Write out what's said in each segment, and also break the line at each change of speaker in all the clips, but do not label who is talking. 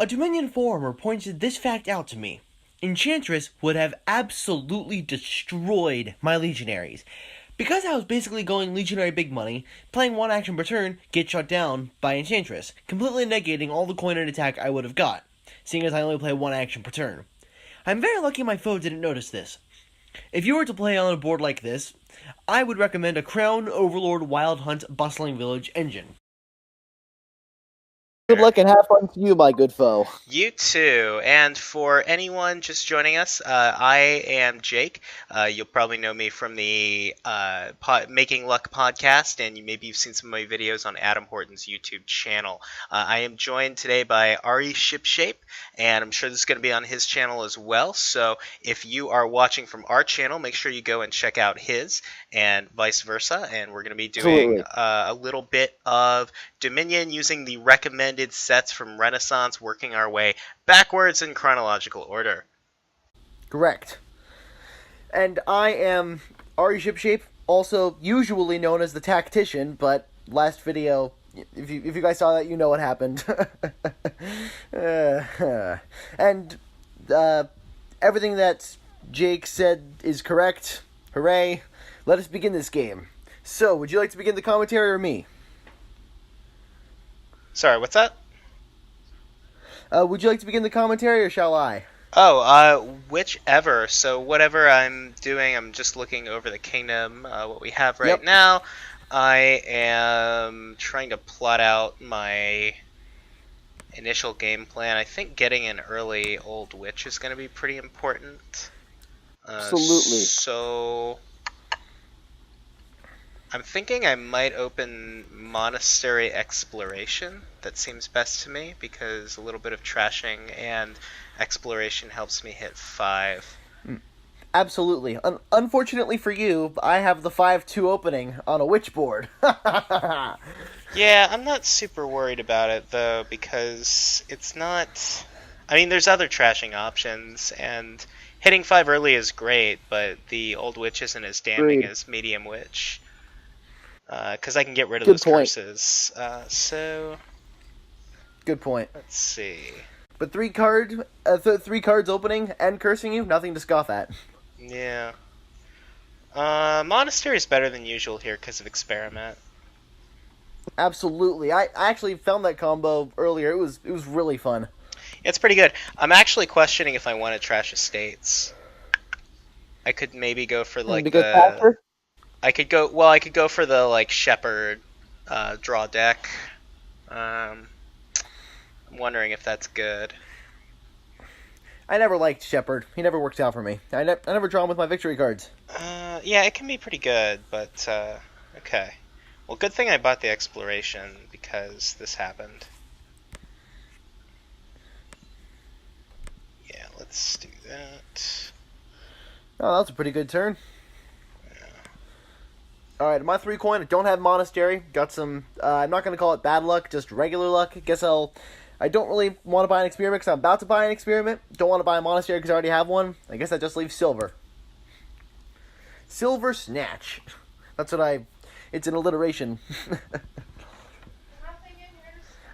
A Dominion forumer pointed this fact out to me. Enchantress would have absolutely destroyed my Legionaries. Because I was basically going Legionary big money, playing one action per turn, get shut down by Enchantress, completely negating all the coin and attack I would have got, seeing as I only play one action per turn. I'm very lucky my foe didn't notice this. If you were to play on a board like this, I would recommend a Crown Overlord Wild Hunt Bustling Village engine.
Good luck and have fun to you, my good foe.
You too. And for anyone just joining us, I am Jake. You'll probably know me from the Making Luck podcast, and maybe you've seen some of my videos on Adam Horton's YouTube channel. I am joined today by Ari Shipshape, and I'm sure this is going to be on his channel as well. So if you are watching from our channel, make sure you go and check out his, and vice versa. And we're going to be doing a little bit of Dominion using the recommended sets from Renaissance, working our way backwards in chronological order.
Correct. And I am Ari Shipshape, also usually known as the Tactician, but last video, if you guys saw that, you know what happened. And everything that Jake said is correct. Hooray. Let us begin this game. So, would you like to begin the commentary or me?
Sorry, what's that?
Would you like to begin the commentary, or shall I?
Oh, whichever. So whatever I'm doing, I'm just looking over the kingdom, what we have right now. I am trying to plot out my initial game plan. I think getting an early Old Witch is going to be pretty important.
Absolutely.
So I'm thinking I might open Monastery Exploration. That seems best to me, because a little bit of trashing and exploration helps me hit 5.
Absolutely. Unfortunately for you, I have the 5-2 opening on a witch board.
Yeah, I'm not super worried about it, though, because it's not... I mean, there's other trashing options, and hitting 5 early is great, but the Old Witch isn't as damning as Medium Witch. Because I can get rid of those curses. So...
Good point.
Let's see.
But 3 cards opening and cursing you, nothing to scoff at.
Yeah. Monastery is better than usual here because of Experiment.
Absolutely. I actually found that combo earlier. It was really fun.
It's pretty good. I'm actually questioning if I want to trash Estates. I could maybe go for like I could go for the like Shepherd draw deck. I'm wondering if that's good.
I never liked Shepherd. He never worked out for me. I never draw him with my victory cards.
Yeah, it can be pretty good, but okay. Well, good thing I bought the Exploration because this happened. Yeah, let's do that.
Oh, that was a pretty good turn. Alright, my 3 coin, I don't have Monastery. Got some, I'm not going to call it bad luck, just regular luck. I don't really want to buy an Experiment because I'm about to buy an Experiment. Don't want to buy a Monastery because I already have one. I guess that just leaves Silver. Silver Snatch. That's what it's an alliteration.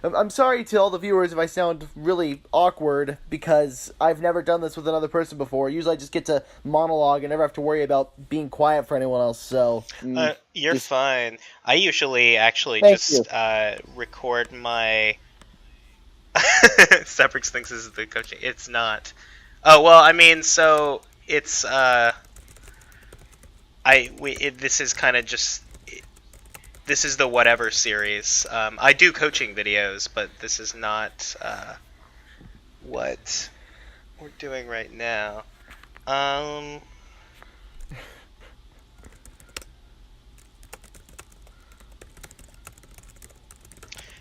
I'm sorry to all the viewers if I sound really awkward, because I've never done this with another person before. Usually I just get to monologue and never have to worry about being quiet for anyone else, so...
You're fine. I usually actually record my... Steprix thinks this is the coaching. It's not. Oh, well, I mean, so it's... this is kind of just... This is the whatever series. I do coaching videos, but this is not what we're doing right now.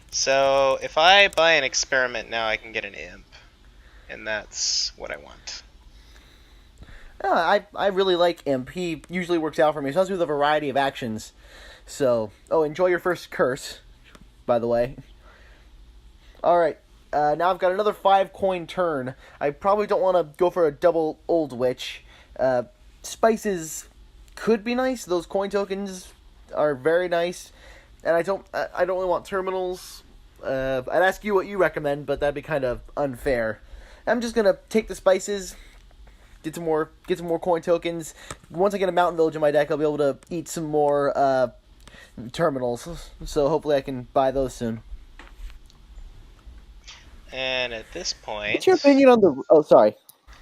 So if I buy an Experiment now, I can get an Imp, and that's what I want.
I really like Imp. He usually works out for me, especially with a variety of actions. So, enjoy your first curse, by the way. Alright, now I've got another 5 coin turn. I probably don't want to go for a double Old Witch. Spices could be nice. Those coin tokens are very nice. And I don't really want terminals. I'd ask you what you recommend, but that'd be kind of unfair. I'm just gonna take the spices, get some more coin tokens. Once I get a mountain village in my deck, I'll be able to eat some more terminals. So hopefully I can buy those soon.
And at this point,
What's your opinion on the? Oh, sorry.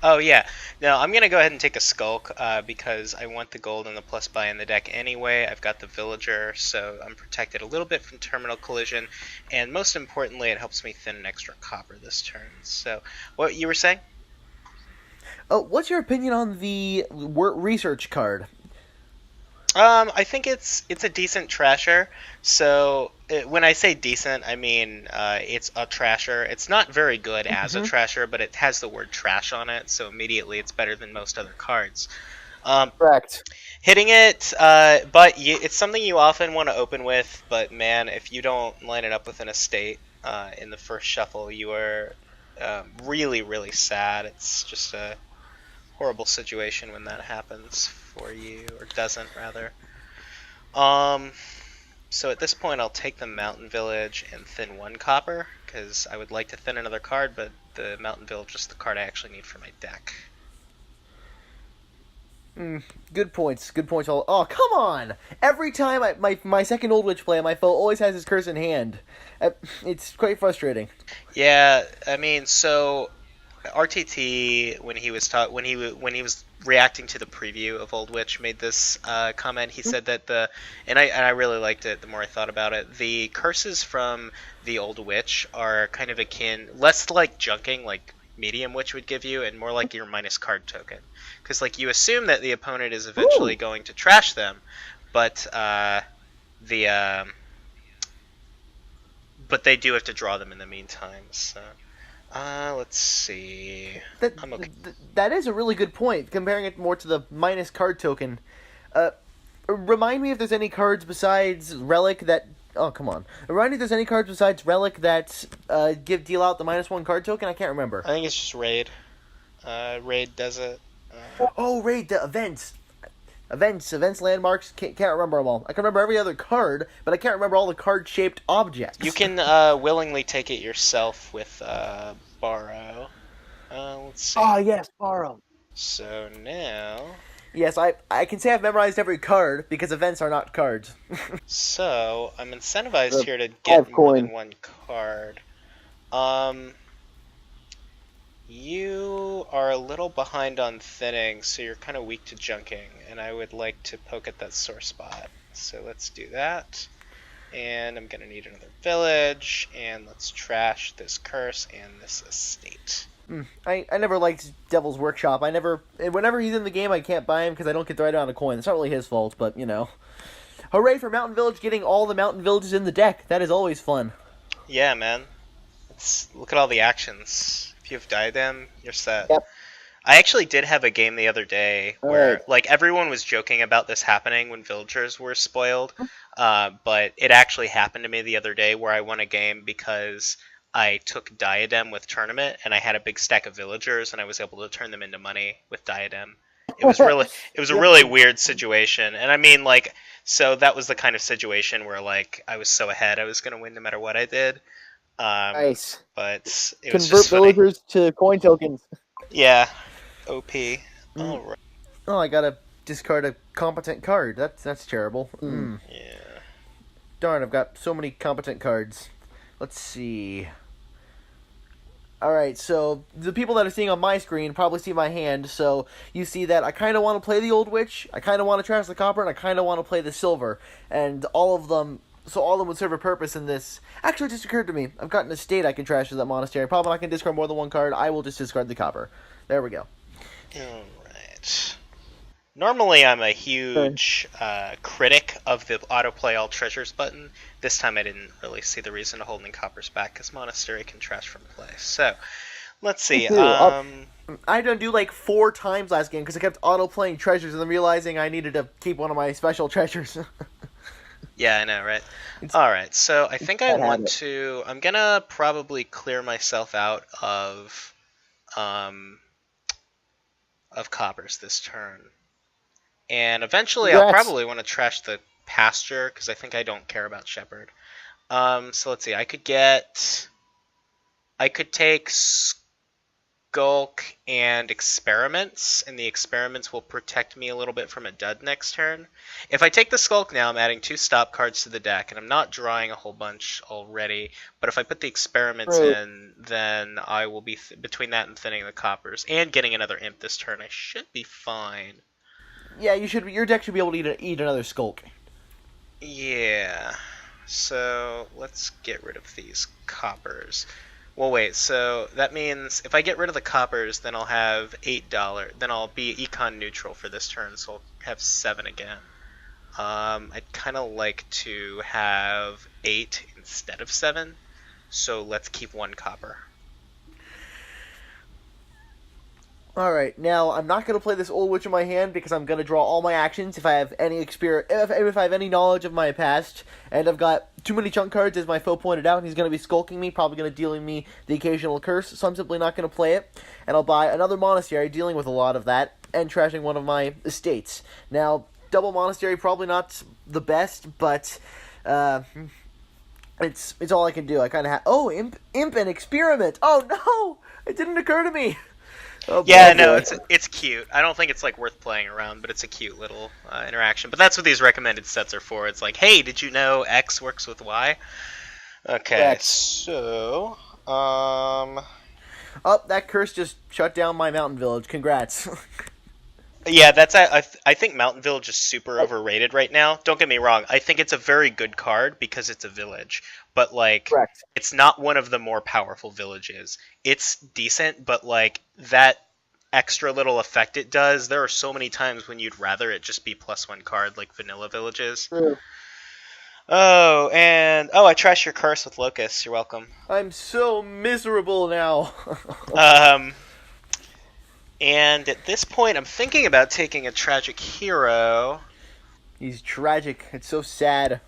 oh yeah, no, I'm gonna go ahead and take a skulk because I want the gold and the plus buy in the deck anyway. I've got the villager, so I'm protected a little bit from terminal collision, and most importantly, it helps me thin an extra copper this turn. So, what you were saying?
Oh, what's your opinion on the research card?
I think it's a decent trasher. So when I say decent, I mean it's a trasher. It's not very good as a trasher, but it has the word trash on it, so immediately it's better than most other cards.
Correct.
Hitting it, but it's something you often want to open with. But man, if you don't line it up with an estate in the first shuffle, you are really, really sad. It's just a horrible situation when that happens for you, or doesn't rather. So at this point I'll take the mountain village and thin 1 copper, because I would like to thin another card, but the mountain village is the card I actually need for my deck.
Good points. Good points. Oh, come on! Every time my second Old Witch play, my foe always has his curse in hand. It's quite frustrating.
Yeah, I mean, so RTT when he was when he was reacting to the preview of Old Witch made this comment. He said that and I really liked it. The more I thought about it, the curses from the Old Witch are kind of akin, less like junking, like Medium Witch would give you, and more like your minus card token. Because like you assume that the opponent is eventually going to trash them, but but they do have to draw them in the meantime. So. Let's see. I'm okay.
That is a really good point, comparing it more to the minus card token. Remind me if there's any cards besides Relic that... Oh, come on. Remind me if there's any cards besides Relic that deal out the -1 card token? I can't remember.
I think it's just Raid. Raid does it.
Raid, the events. Events, landmarks, can't remember them all. I can remember every other card, but I can't remember all the card-shaped objects.
You can willingly take it yourself with Borrow. Let's see.
Oh, yes, borrow.
So now...
Yes, I can say I've memorized every card, because events are not cards.
So, I'm incentivized here to get more than 1 card. You are a little behind on thinning, so you're kind of weak to junking, and I would like to poke at that sore spot. So let's do that. And I'm going to need another village, and let's trash this curse and this estate.
I never liked Devil's Workshop. Whenever he's in the game, I can't buy him because I don't get the right amount of coin. It's not really his fault, but, you know. Hooray for Mountain Village getting all the Mountain Villages in the deck. That is always fun.
Yeah, man. Look at all the actions. If you have Diadem, you're set.
Yep.
I actually did have a game the other day where, like, everyone was joking about this happening when villagers were spoiled, but it actually happened to me the other day where I won a game because I took Diadem with Tournament, and I had a big stack of villagers, and I was able to turn them into money with Diadem. It was a really weird situation, and I mean, like, so that was the kind of situation where, like, I was so ahead I was going to win no matter what I did.
Nice.
But it was
Convert
just funny.
villagers to coin tokens.
Yeah. OP. All right.
Oh, I gotta discard a competent card. That's terrible.
Yeah.
Darn, I've got so many competent cards. Let's see. Alright, so the people that are seeing on my screen probably see my hand, so you see that I kind of want to play the Old Witch, I kind of want to trash the copper, and I kind of want to play the silver. And all of them would serve a purpose in this. Actually, it just occurred to me. I've got an estate I can trash to that monastery. Probably not going to discard more than 1 card. I will just discard the copper. There we go.
Alright. Normally I'm a huge critic of the autoplay all treasures button. This time I didn't really see the reason to holding coppers back because Monastery can trash from play. So, let's see.
I done do like 4 times last game because I kept auto-playing treasures and then realizing I needed to keep one of my special treasures.
Yeah, I know, right? Alright, so I think I want to... I'm gonna probably clear myself out of coppers this turn. And eventually I'll probably want to trash the pasture, because I think I don't care about Shepherd. So let's see. I could take Skulk and Experiments, and the Experiments will protect me a little bit from a dud next turn. If I take the Skulk now, I'm adding 2 stop cards to the deck, and I'm not drawing a whole bunch already. But if I put the Experiments
True.
in, then I will be between that and thinning the coppers, and getting another Imp this turn. I should be fine.
Yeah, you should. Your deck should be able to eat another Skulk.
Yeah. So let's get rid of these coppers. Well, wait, so that means if I get rid of the coppers, then I'll have $8. Then I'll be econ neutral for this turn, so I'll have 7 again. I'd kind of like to have 8 instead of 7, so let's keep 1 copper.
Alright, now I'm not going to play this Old Witch in my hand because I'm going to draw all my actions if I have any if I have any knowledge of my past, and I've got too many chunk cards, as my foe pointed out. He's going to be skulking me, probably going to dealing me the occasional curse, so I'm simply not going to play it, and I'll buy another Monastery, dealing with a lot of that, and trashing one of my estates. Now, double Monastery, probably not the best, but it's all I can do. I kind of have... Oh, Imp and Experiment! Oh, no! It didn't occur to me! Oh,
Yeah,
boy.
no, it's cute. I don't think it's like worth playing around, but it's a cute little interaction. But that's what these recommended sets are for. It's like, hey, did you know X works with Y? Okay,
X.
so
Oh, that curse just shut down my mountain village. Congrats.
yeah, that's I think Mountain Village is super overrated right now. Don't get me wrong. I think it's a very good card because it's a village, but like
Correct.
it's not one of the more powerful villages. It's decent, but like that extra little effect it does, there are so many times when you'd rather it just be +1 card like vanilla villages.
True.
Oh, and I trashed your curse with Locust. You're welcome.
I'm so miserable now.
And at this point, I'm thinking about taking a Tragic Hero.
He's tragic. It's so sad.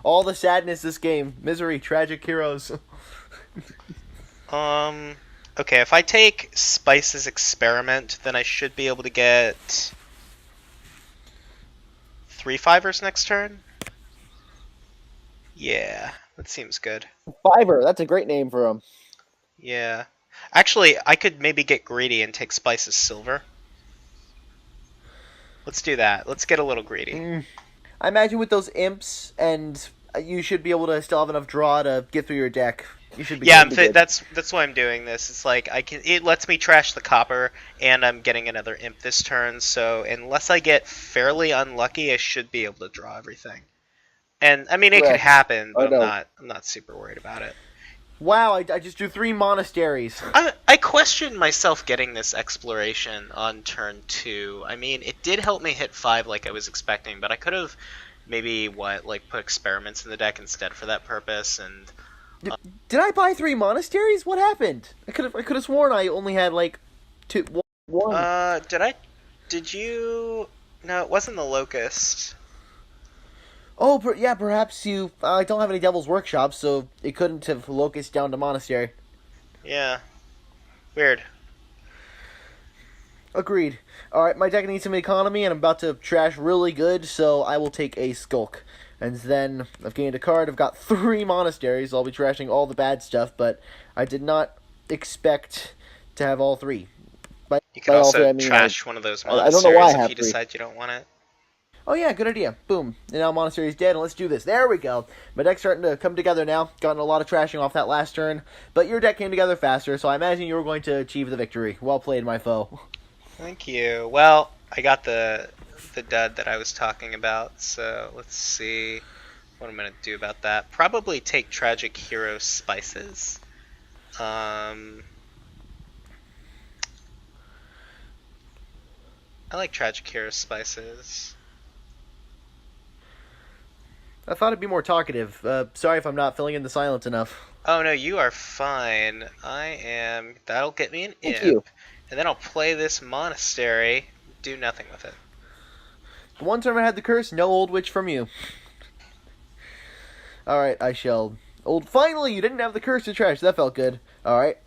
All the sadness this game. Misery, tragic heroes.
Okay, if I take Spice's Experiment, then I should be able to get 3 fivers next turn. Yeah, that seems good.
Fiver. That's a great name for him.
Yeah. Actually, I could maybe get greedy and take Spice's Silver. Let's do that. Let's get a little greedy.
I imagine with those imps, and you should be able to still have enough draw to get through your deck. You should be.
Yeah,
good.
that's why I'm doing this. It's like it lets me trash the copper, and I'm getting another imp this turn. So unless I get fairly unlucky, I should be able to draw everything. And I mean, it could
Correct.
happen, but
know.
I'm not super worried about it.
Wow, I just drew 3 monasteries.
I questioned myself getting this exploration on turn 2. I mean, it did help me hit 5 like I was expecting, but I could have maybe put experiments in the deck instead for that purpose. And
Did I buy 3 monasteries? What happened? I could have sworn I only had like 2.
One.
did you? No, it wasn't the Locust.
Oh, yeah, perhaps you... I don't have any Devil's Workshop, so it couldn't have Locust down to Monastery.
Yeah. Weird.
Agreed. Alright, my deck needs some economy, and I'm about to trash really good, so I will take a Skulk. And then I've gained a card. I've got 3 monasteries. I'll be trashing all the bad stuff, but I did not expect to have all 3.
You could
by all
also
3, I mean,
trash one of those
I don't
monasteries
know why I
if
have
you
3.
decide you don't want it.
Oh yeah, good idea. Boom. And now Monastery's dead, and let's do this. There we go. My deck's starting to come together now. Gotten a lot of trashing off that last turn, but your deck came together faster, so I imagine you were going to achieve the victory. Well played, my foe.
Thank you. Well, I got the dud that I was talking about, so let's see what I'm going to do about that. Probably take Tragic Hero Spices. I like Tragic Hero Spices.
I thought I'd be more talkative. Sorry if I'm not filling in the silence enough.
Oh no, you are fine. That'll get me an
Thank
imp.
you.
And then I'll play this monastery, do nothing with it.
The one time I had the curse, no old witch from you. Alright, I shall... Finally, you didn't have the curse to trash. That felt good. Alright.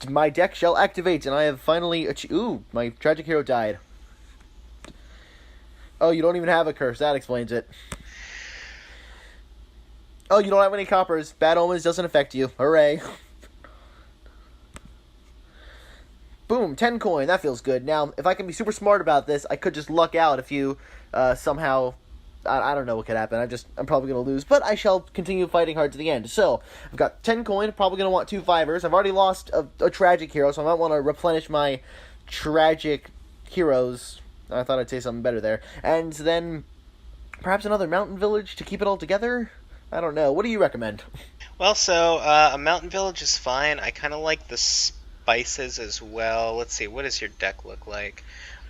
My deck shall activate, and I have finally achieved... Ooh, my tragic hero died. Oh, you don't even have a curse. That explains it. Oh, you don't have any coppers. Bad Omens doesn't affect you. Hooray. Boom, 10 coin. That feels good. Now, if I can be super smart about this, I could just luck out if you somehow... I don't know what could happen. I'm probably going to lose, but I shall continue fighting hard to the end. So, I've got 10 coin. Probably going to want 2 fivers. I've already lost a tragic hero, so I might want to replenish my tragic heroes. I thought I'd say something better there. And then perhaps another mountain village to keep it all together? I don't know. What do you recommend?
Well, so a mountain village is fine. I kind of like the spices as well. Let's see, what does your deck look like?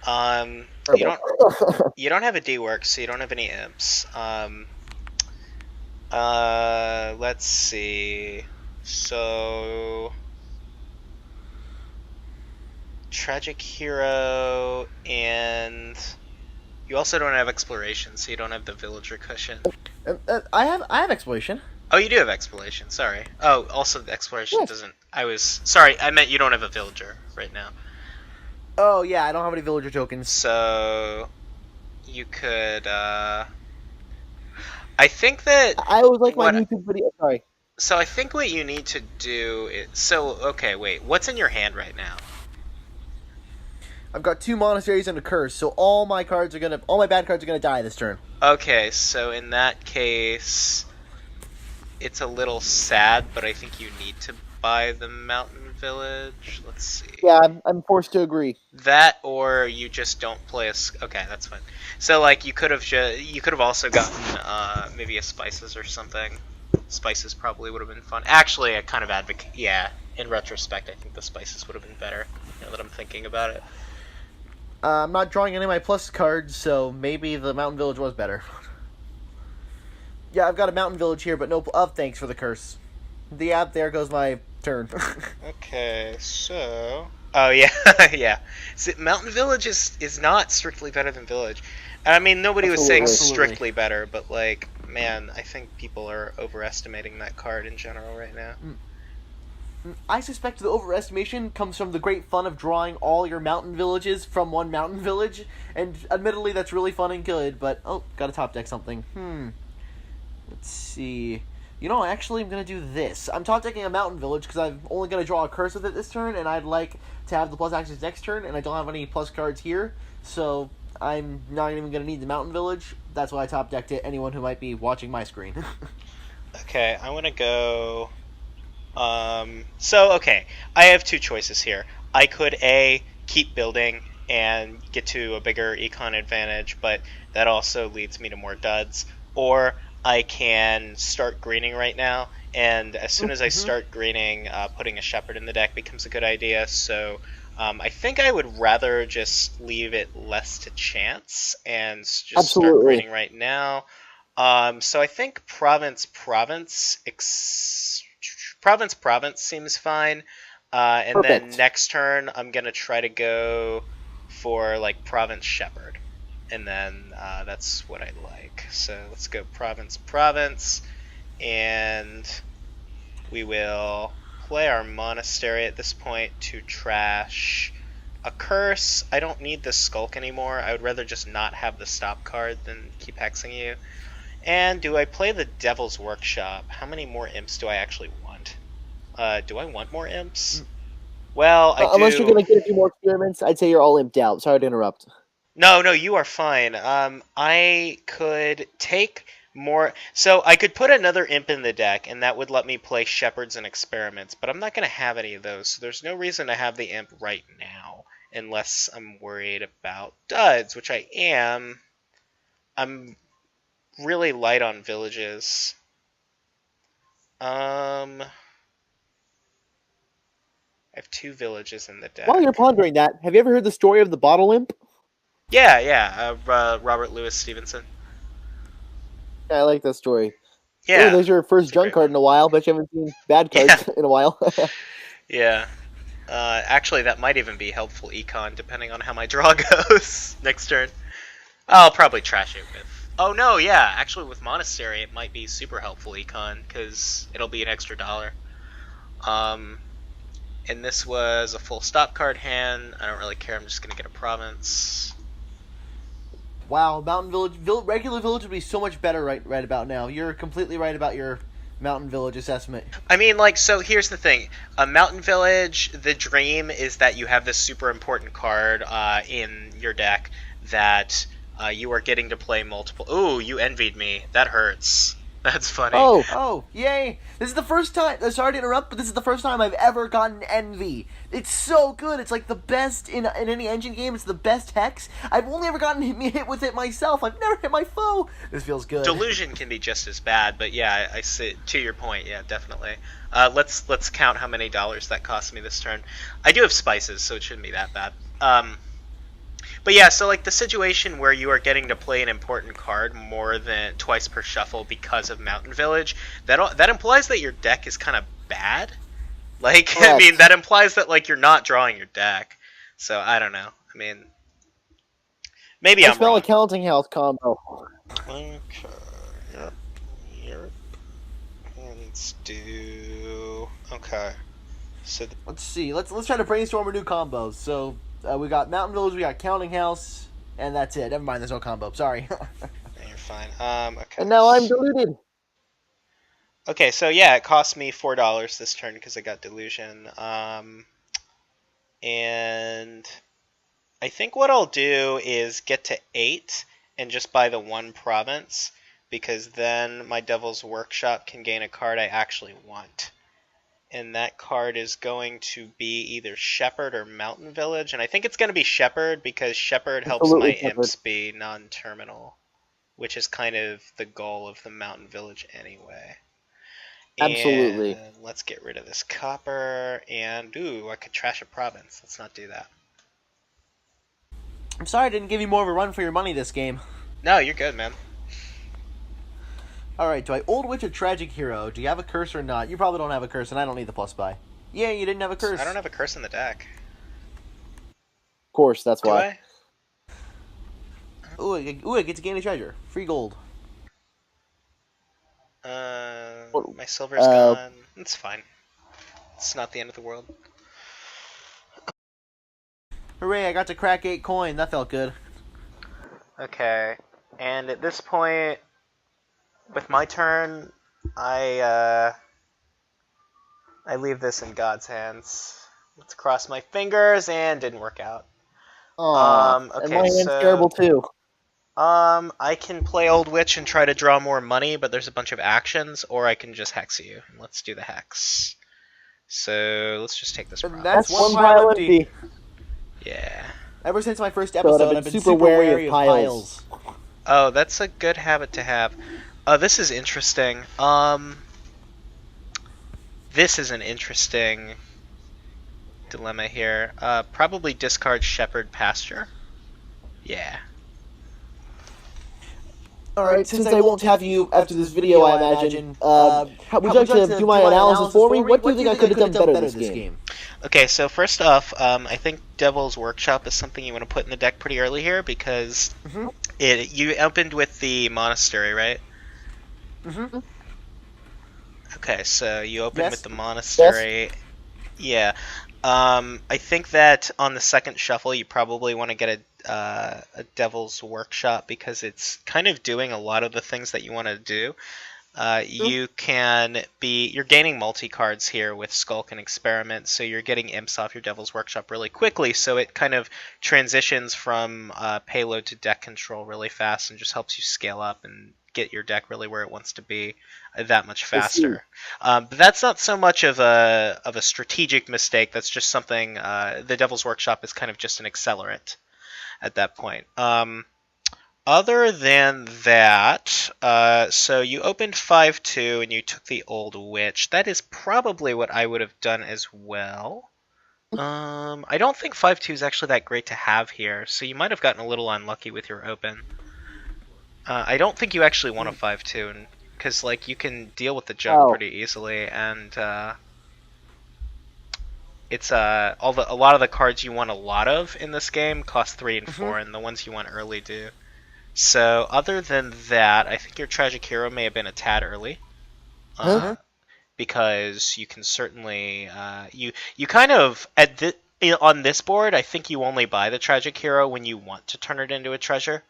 You don't have a D-work, so you don't have any imps. Let's see. So tragic hero, and you also don't have exploration, so you don't have the villager cushion.
I have exploration.
Oh, you do have exploration. Sorry. Oh, also the exploration
Yes.
doesn't. Sorry. I meant you don't have a villager right now.
Oh yeah, I don't have any villager tokens.
So you could. I think that.
I always like my
What-
YouTube video. Sorry.
So I think what you need to do is. So okay, wait. What's in your hand right now?
I've got 2 monasteries and a curse, so all my bad cards are gonna die this turn.
Okay, so in that case, it's a little sad, but I think you need to buy the mountain village. Let's see.
Yeah, I'm forced to agree.
That, or you just don't play okay, that's fine. So like you could have also gotten maybe a spices or something. Spices probably would have been fun. Actually, I kind of advocate. Yeah, in retrospect, I think the spices would have been better. Now that I'm thinking about it.
I'm not drawing any of my plus cards, so maybe the mountain village was better. Yeah, I've got a mountain village here, but no. Thanks for the curse. There goes my turn.
Okay, so. Oh yeah, yeah. See, mountain village is not strictly better than village. I mean, nobody was saying
Absolutely.
strictly better, but like, man, I think people are overestimating that card in general right now.
I suspect the overestimation comes from the great fun of drawing all your mountain villages from one mountain village, and admittedly that's really fun and good, but oh, gotta top deck something. Let's see. You know, actually I'm gonna do this. I'm top decking a mountain village because I'm only gonna draw a curse with it this turn, and I'd like to have the plus actions next turn, and I don't have any plus cards here, so I'm not even gonna need the mountain village. That's why I top decked it. Anyone who might be watching my screen.
Okay, I want to go. Okay, I have 2 choices here. I could A, keep building and get to a bigger econ advantage, but that also leads me to more duds. Or I can start greening right now, and as soon as I start greening, putting a shepherd in the deck becomes a good idea. So I think I would rather just leave it less to chance and just start
Absolutely.
greening right now. So I think province seems fine. And
Perfect.
then next turn, I'm gonna try to go for like province shepherd, and then that's what I like. So let's go province, and we will play our monastery at this point to trash a curse. I don't need the skulk anymore. I would rather just not have the stop card than keep hexing you. And do I play the Devil's Workshop? How many more imps do I actually want? Do I want more imps? Well, I do.
Unless you're gonna get a few more experiments, I'd say you're all imped out. Sorry to interrupt.
No, you are fine. I could take more. So I could put another imp in the deck, and that would let me play shepherds and experiments. But I'm not going to have any of those, so there's no reason to have the imp right now, unless I'm worried about duds, which I am. I'm really light on villages. I have 2 villages in the deck.
While you're pondering that, have you ever heard the story of the bottle imp?
Yeah. Robert Louis Stevenson.
Yeah, I like that story.
Yeah.
Oh, there's your first
It's a
junk
great
card
one.
in a while, but you haven't seen bad cards in a while.
Yeah. Actually, that might even be helpful econ, depending on how my draw goes next turn. I'll probably trash it with... Oh, no, yeah. Actually, with Monastery, it might be super helpful econ, because it'll be an extra $1. And this was a full stop card hand. I don't really care. I'm just going to get a province.
Wow, mountain village, regular village would be so much better right about now. You're completely right about your Mountain Village assessment.
I mean, like, so here's the thing. Mountain Village, the dream is that you have this super important card in your deck that you are getting to play multiple. Ooh, you envied me. That hurts. That's funny.
Oh, yay! This is the first time. Sorry to interrupt, but this is the first time I've ever gotten Envy. It's so good. It's like the best in any engine game. It's the best hex. I've only ever gotten hit with it myself. I've never hit my foe. This feels good.
Delusion can be just as bad, but yeah, I see. To your point, yeah, definitely. Let's count how many dollars that cost me this turn. I do have spices, so it shouldn't be that bad. But yeah, so like the situation where you are getting to play an important card more than twice per shuffle because of Mountain Village, that implies that your deck is kind of bad. Like,
Correct.
I mean, that implies that like you're not drawing your deck. So I don't know. I mean, maybe
I
I'm
smell
wrong.
a counting house combo.
Okay. Yep. Let's do. Okay. So
Let's see. Let's try to brainstorm a new combos. So we got Mountain Village, we got Counting House, and that's it. Never mind. There's no combo. Sorry.
you're fine. Okay.
And now I'm deluded.
Okay, so yeah, it cost me $4 this turn because I got Delusion. And I think what I'll do is get to 8 and just buy the one province, because then my Devil's Workshop can gain a card I actually want. And that card is going to be either Shepherd or Mountain Village. And I think it's going to be Shepherd because Shepherd helps
Absolutely
my
Shepherd.
imps be non-terminal, which is kind of the goal of the Mountain Village anyway.
Absolutely.
And let's get rid of this copper. And, ooh, I could trash a province. Let's not do that.
I'm sorry I didn't give you more of a run for your money this game.
No, you're good, man.
Alright, do I Old Witch or Tragic Hero? Do you have a curse or not? You probably don't have a curse, and I don't need the plus buy. Yeah, you didn't have a curse.
I don't have a curse in the deck.
Of course, that's
Do
why.
I?
Ooh, I get to gain a treasure. Free gold.
My silver's gone. It's fine. It's not the end of the world.
Hooray, I got to crack 8 coin. That felt good.
Okay, and at this point, with my turn, I leave this in God's hands. Let's cross my fingers, and didn't work out.
Aww.
Okay,
and my hand's
so
terrible too.
I can play Old Witch and try to draw more money, but there's a bunch of actions, or I can just hex you. Let's do the hex. So let's just take this
And
province.
that's one pile empty.
Yeah.
Ever since my first
I've
episode,
been
I've been
super
super
wary
wary
of
of
piles.
piles.
Oh, that's a good habit to have. This is interesting. This is an interesting dilemma here. Probably discard Shepherd Pasture. Yeah.
Alright,
Since I won't have you after this video, I imagine, would you like to do my analysis for me? What do you think I could have done better this game?
Okay, so first off, I think Devil's Workshop is something you want to put in the deck pretty early here because you opened with the Monastery, right?
Mm-hmm.
Okay, so you open
Yes.
with the Monastery. Yeah. I think that on the second shuffle, you probably want to get a Devil's Workshop because it's kind of doing a lot of the things that you want to do. You're gaining multi-cards here with Skulk and Experiment, so you're getting imps off your Devil's Workshop really quickly, so it kind of transitions from payload to deck control really fast and just helps you scale up and get your deck really where it wants to be that much faster. But that's not so much of a strategic mistake, that's just something, the Devil's Workshop is kind of just an accelerant at that point. Other than that, so you opened 5-2 and you took the Old Witch. That is probably what I would have done as well. I don't think 5-2 is actually that great to have here, so you might have gotten a little unlucky with your open. I don't think you actually want a 5-2, because like you can deal with the jug pretty easily, and it's a lot of the cards you want a lot of in this game cost 3 and 4, and the ones you want early do. So, other than that, I think your Tragic Hero may have been a tad early. Because you can certainly... you kind of... on this board, I think you only buy the Tragic Hero when you want to turn it into a treasure.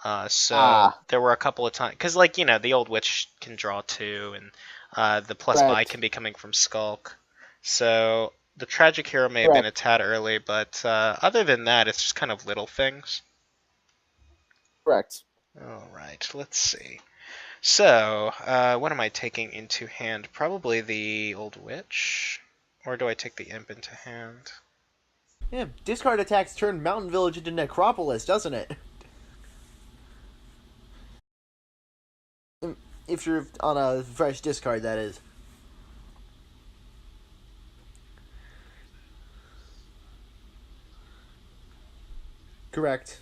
There were a couple of times... Because, like, you know, the Old Witch can draw 2, and The plus buy
Correct.
can be coming from Skulk. So the Tragic Hero may have been
Correct.
a tad early, but other than that, it's just kind of little things.
Correct.
All right, let's see. So, what am I taking into hand? Probably the Old Witch? Or do I take the Imp into hand?
Yeah, discard attacks turn Mountain Village into Necropolis, doesn't it? If you're on a fresh discard, that is. Correct.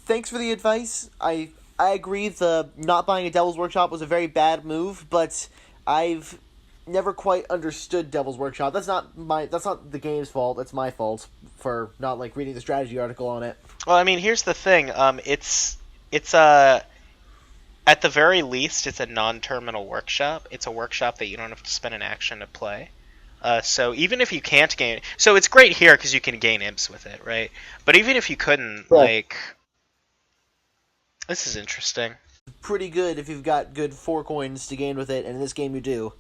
Thanks for the advice. I agree. The not buying a Devil's Workshop was a very bad move, but I've never quite understood Devil's Workshop. That's not the game's fault. That's my fault for not like reading the strategy article on it.
Well, I mean, here's the thing. It's at the very least, it's a non-terminal workshop. It's a workshop that you don't have to spend an action to play. So even if you can't gain, so it's great here because you can gain imps with it, right? But even if you couldn't,
Correct.
like, this is interesting.
Pretty good if you've got good 4 coins to gain with it, and in this game you do.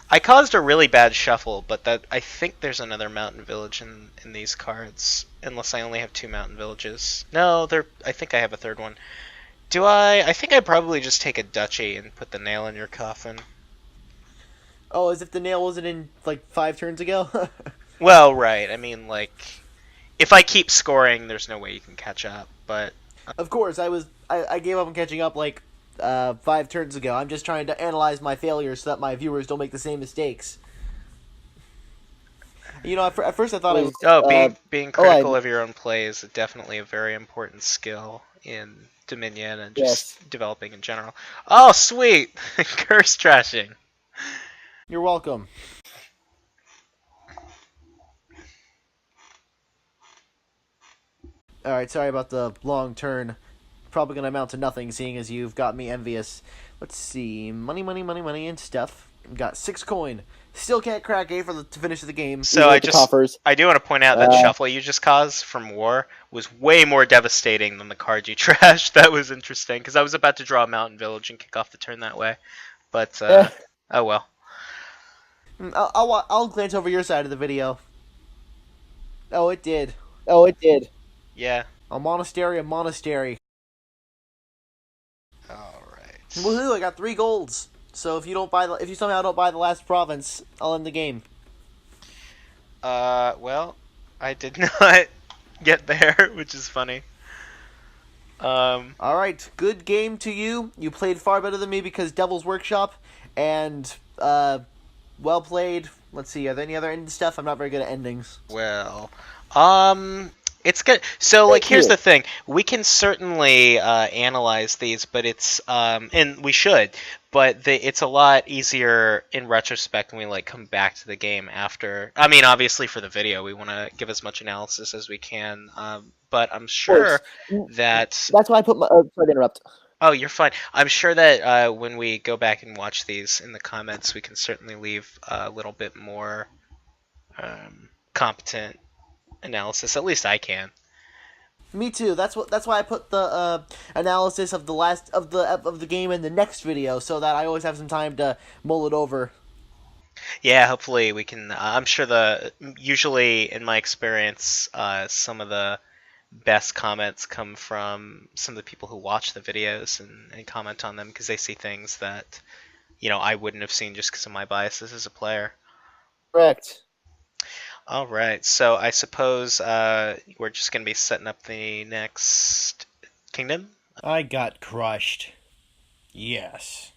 I caused a really bad shuffle, but that I think there's another mountain village in these cards, unless I only have 2 mountain villages. No, I think I have a third one. Do I? I think I'd probably just take a duchy and put the nail in your coffin.
Oh, as if the nail wasn't in like 5 turns ago.
Well, right. I mean, like, if I keep scoring, there's no way you can catch up. But
Of course, I gave up on catching up like 5 turns ago. I'm just trying to analyze my failures so that my viewers don't make the same mistakes. You know, at first I thought I was.
being
I
critical of your own play is definitely a very important skill in Dominion and
yes.
just developing in general. Oh, sweet! Curse trashing.
You're welcome. Alright, sorry about the long turn. Probably gonna amount to nothing, seeing as you've got me envious. Let's see. Money, and stuff. Got 6 coin. Still can't crack A to finish the game.
So
With the coffers.
I do want to point out that shuffle you just caused from War was way more devastating than the card you trashed. That was interesting because I was about to draw a Mountain Village and kick off the turn that way, but oh well.
I'll glance over your side of the video. Oh, it did.
Oh, it did.
Yeah.
A monastery.
All right.
Woohoo! I got 3 golds. So if you somehow don't buy the last province, I'll end the game.
Well, I did not get there, which is funny.
All right, good game to you. You played far better than me because Devil's Workshop, and well played. Let's see, are there any other end stuff? I'm not very good at endings.
Well, it's good. So, like, here's the thing: we can certainly analyze these, but it's and we should, but it's a lot easier in retrospect when we like come back to the game after. I mean, obviously for the video, we want to give as much analysis as we can, but I'm sure that.
That's why I put my. Sorry to interrupt.
Oh, you're fine. I'm sure that when we go back and watch these in the comments, we can certainly leave a little bit more competent analysis. At least I can.
Me too. That's why I put the analysis of the game in the next video, so that I always have some time to mull it over.
Yeah, hopefully we can. I'm sure usually in my experience, some of the best comments come from some of the people who watch the videos and comment on them because they see things that I wouldn't have seen just because of my biases as a player.
Correct.
All right, so I suppose we're just going to be setting up the next kingdom.
I got crushed. Yes.